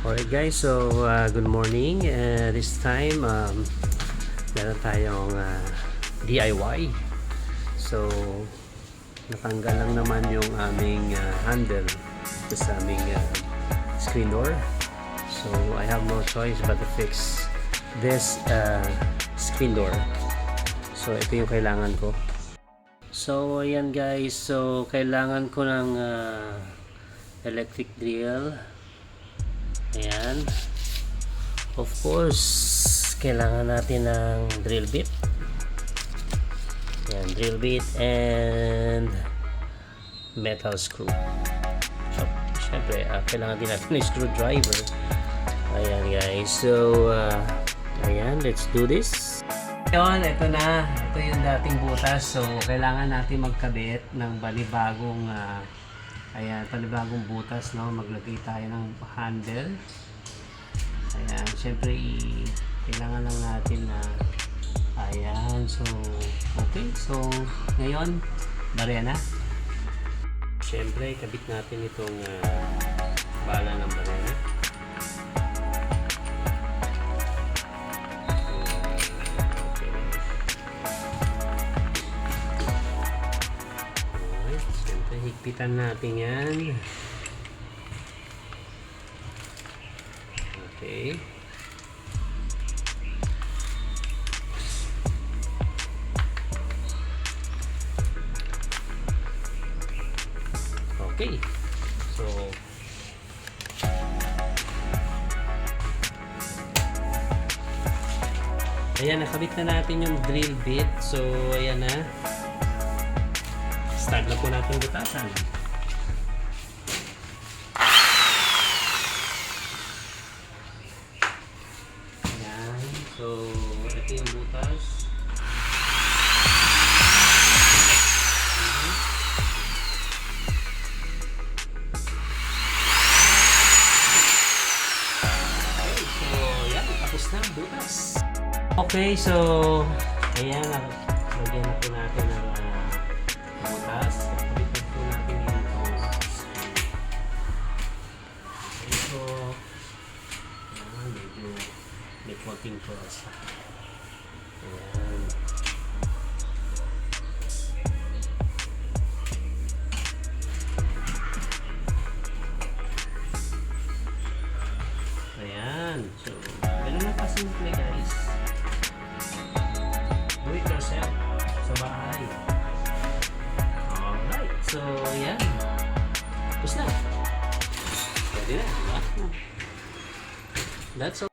Alright guys, so good morning. This time meron tayong DIY. So natanggal lang naman yung aming handle sa aming screen door. So I have no choice but to fix this screen door. So ito yung kailangan ko. So ayan guys, so kailangan ko ng electric drill. Ayan. Of course, kailangan natin ng drill bit. Ayan, drill bit and metal screw. So, syempre, kailangan din natin ng screwdriver. Ayan guys. So, ayan, let's do this. Ngayon, ito na. Ito yung dating butas. So, kailangan natin magkabit ng panibagong ayan, panibagong butas, no? Maglagay tayo ng handle. Ayan, syempre kailangan lang natin na ayan, so okay, so ngayon barya na. Syempre kabit natin itong bala ng barya. Higpitan natin yan. Okay. Okay. So ayan, nakabit na natin yung drill bit. So ayan na. Start na po natin butasan. Ayan. So, ito yung butas. Okay, so, yan. Tapos na ang butas. Okay, so, ayan. Lagyan na po natin ng butas. Kapit po natin yung so medyo may coating po sa ayan. Ayan, so ganun lang kasimple guys. Do it yourself sa bahay. So, yan. Tapos na. Pwede na, diba? That's all.